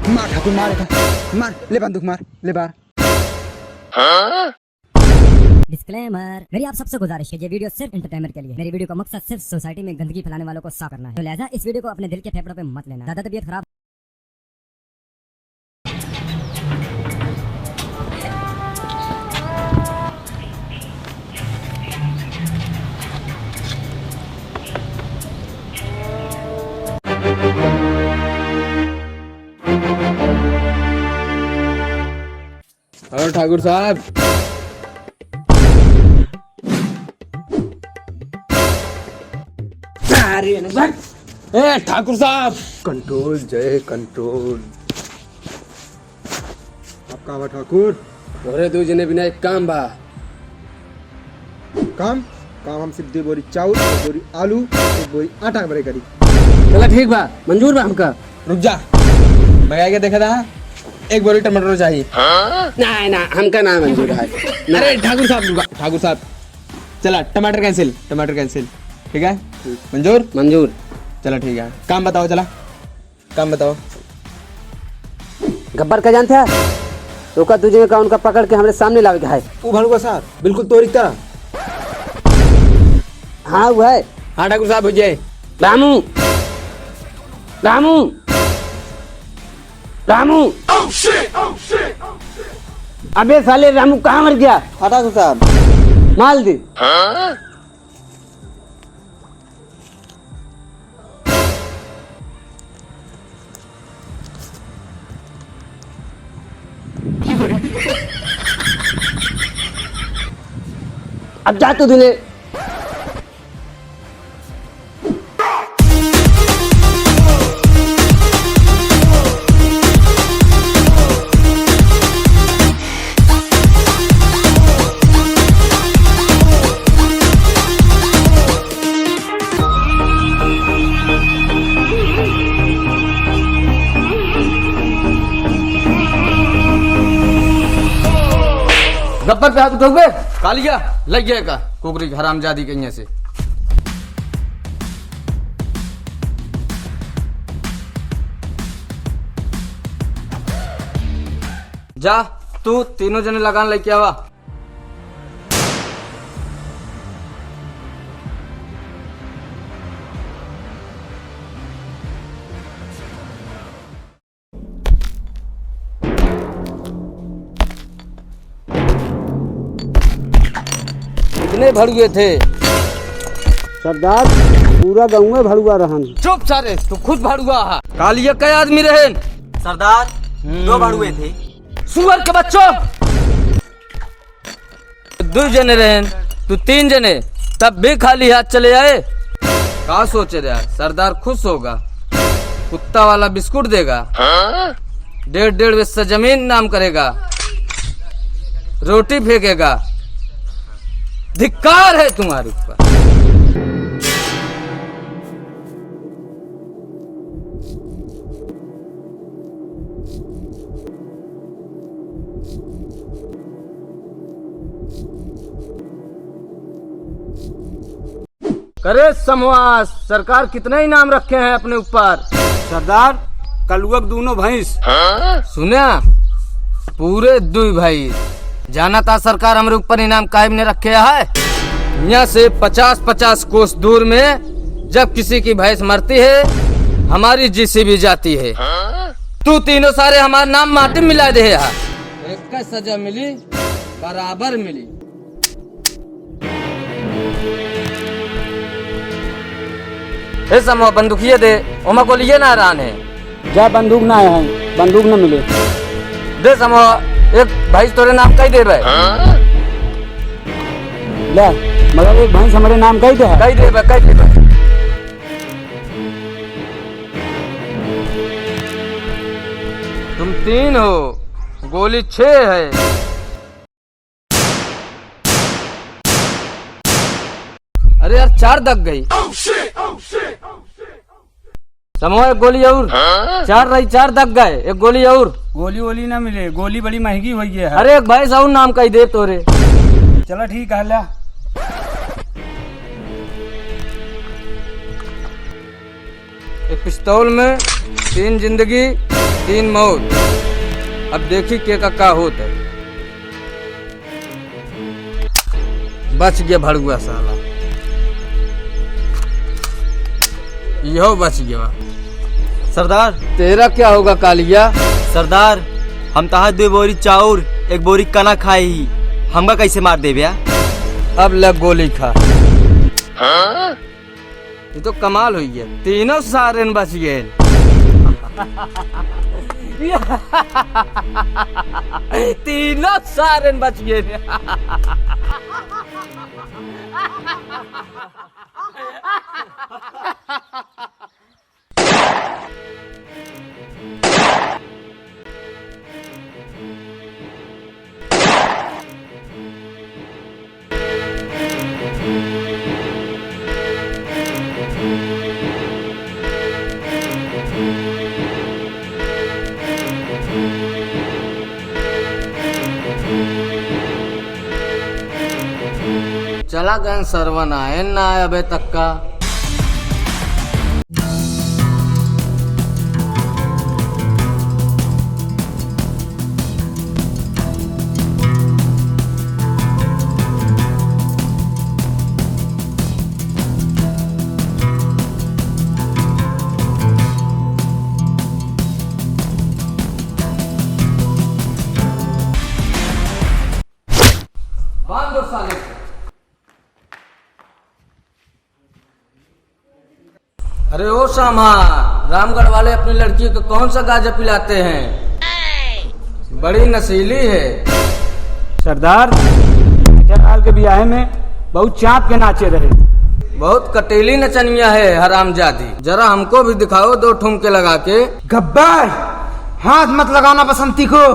मार ठाकुर मार मार, ले बंदूक मार, ले बार। डिस्क्लेमर, मेरी आप सबसे गुजारिश है, ये वीडियो सिर्फ एंटरटेनमेंट के लिए। मेरी वीडियो का मकसद सिर्फ सोसाइटी में गंदगी फैलाने वालों को साफ करना है, तो लिहाजा इस वीडियो को अपने दिल के फेफड़ों पे मत लेना। ज्यादा तबीयत खराब। और ठाकुर साहब, ए ठाकुर साहब, कंट्रोल जय कंट्रोल। आपका बा ठाकुर? तोरे दो जने बिना एक काम बा। काम काम हम सिर्फ 2 बोरी चाउर, 1 बोरी आलू, 1 बोरी आटा भरे करी। चला ठीक बा, मंजूर बा हमका। रुक जा, मैं आगे देखा था 1 बोरी टमाटर चाहिए। नहीं ना, हमका ना मंजूर है। अरे ठाकुर साहब, रुका ठाकुर साहब, चला टमाटर कैंसिल, टमाटर कैंसिल। ठीक है, मंजूर मंजूर। चला ठीक है, काम बताओ, चला काम बताओ। गब्बर का जानते है तो का तुझे का उनका पकड़ के हमारे सामने लावे के है। वो भड़ुआ साहब बिल्कुल तोरी तरह। हाँ वो है। हाँ ठाकुर साहब, हो जाए। रामू रामू रामू, अबे साले रामू कहाँ मर गया? हाँ ठाकुर साहब। माल दे। अब जा तू धुले। गब्बर पे हाथ उठोगे? कालिया लग जाएगा कुकरी हरामजादी के से। जा तू तीनों जने लगान लेके आवा। कितने भड़ुए थे? सरदार पूरा गाँव में भड़ुआ रहन। चुप सारे, तू खुद भड़ुआ है। कालिया कई आदमी रहे? सरदार 2 भड़ुए थे। सुअर के बच्चों, 2 जने रहे, तू 3 जने, तब भी खाली हाथ चले आए। क्या सोचे रहा? सरदार खुश होगा, कुत्ता वाला बिस्कुट देगा, 1.5 हिस्सा जमीन नाम करेगा, रोटी फेंकेगा। धिक्कार है तुम्हारे ऊपर। करे समवास, सरकार कितने इनाम रखे हैं अपने ऊपर? सरदार कलुअक दोनों भैंस। सुना? पूरे 2 भाई। जाना था सरकार हमारे ऊपर इनाम कायम ने रखे है। यहाँ से 50-50 कोस दूर में जब किसी की भैंस मरती है, हमारी जीसीबी जाती है। तू तीनों सारे हमारा नाम माटी में मिला दे। एक का सजा मिली, बराबर मिली। हे समूह बंदूकिये दे, ओमा को लिए ना रान है। जा बंदूक ना है, बंदूक न मिले। दे समूह, एक भाई तोरे नाम कही दे भाई। ले मगर एक भैंस हमारे नाम कही दे। कही दे भाई, कही दे भाई। तुम 3 हो, गोली 6 है। अरे यार 4 दग गई। समूह एक गोली और। 4 रही, 4 दग गए, एक गोली और। गोली वोली ना मिले, गोली बड़ी महंगी हुई है। अरे एक भाई साहू नाम कही दे तोरे। चलो ठीक है ला। एक पिस्तौल में तीन जिंदगी 3 मौत। अब देखी के का होत है। बच गया भड़ुआ साला, यो बच गया। सरदार तेरा क्या होगा कालिया? सरदार हम तहा 2 बोरी चाउर 1 बोरी कना खाई ही, हमका कैसे मार दे भैया? अब लग गोली खा। ये तो कमाल हुई है, तीनों सारेन बच गए। तीनों सारेन बच गए। चला गए सरवन आए ना आए अबे तक का। बांध दो साले को। अरे ओ सामा, रामगढ़ वाले अपनी लड़की को कौन सा गांजा पिलाते हैं? बड़ी नशीली है। सरदार लाल के ब्याह में बहुत चाँप के नाचे रहे। बहुत कटीली नचनिया है हरामजादी। जरा हमको भी दिखाओ 2 ठुमके लगा के। गब्बर, हाथ मत लगाना बसंती को।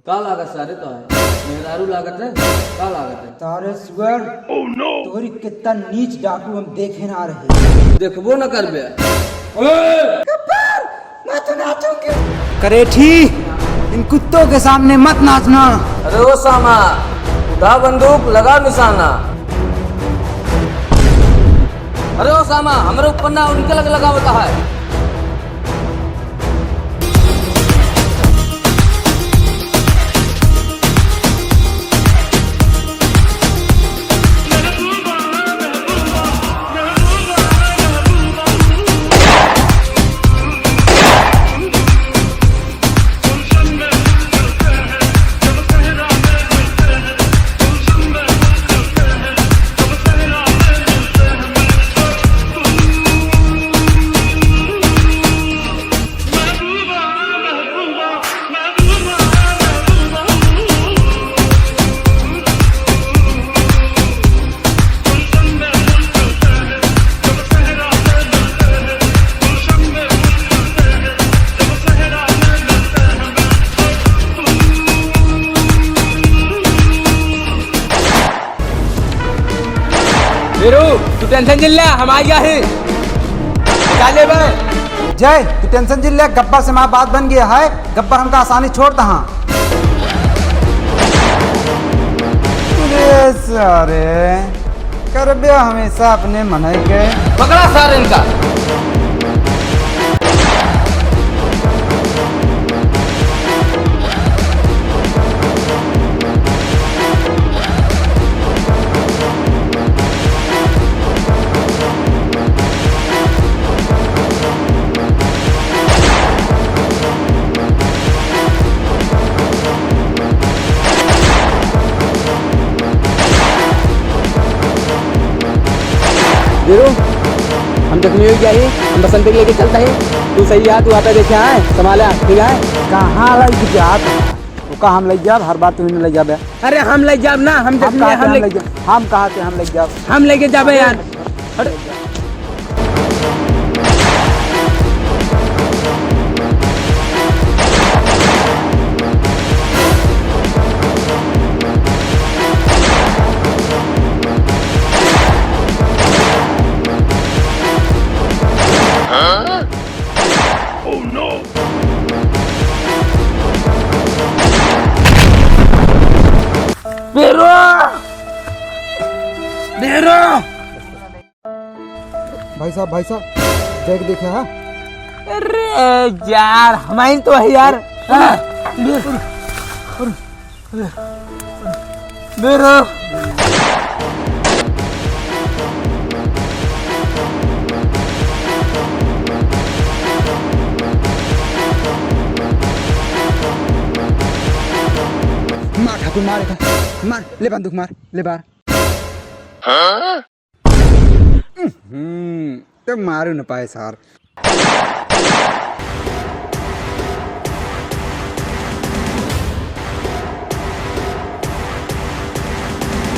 का लागत सारे तो है मेहरारू लागत है, का लागत है? तारे सुअर, तोरी कितना नीच डाकू हम देखे ना रहे। देखबो न कर बे। गब्बर, मैं तो नाचूंगी। करेठी, इन कुत्तों के सामने मत नाचना। अरे ओ सामा, उठा बंदूक, लगा निशाना। अरे ओ सामा, हमारे ऊपर ना उनके लगा होता है। तू टेंशन जिल्ला हम आ गया है। चाले भाई जय, तू टेंशन जिल ले। गब्बर से माँ बात बन गया है। गब्बर हमका आसानी छोड़ता हाँ। सारे कर बे हमेशा अपने मन के। पकड़ा सारे इनका। हम जख्मी हो गया है, हम बसंत लेके चलता है। तू सही है, तू आता देखे आए संभाला ठीक है। कहाँ लग जात का हम लग जाब, हर बात तू ले जाबे। अरे हम ले जाब ना, हम जख्मी है, हम कहाँ से हम लग जाब, हम लेके जाबे यार। अरे भाई साहब देख देखे हाँ। अरे यार हमारी तो है यार। मेरा मार ठाकुर मार मार ले बंदूक मार ले बार तो मारू न पाए सार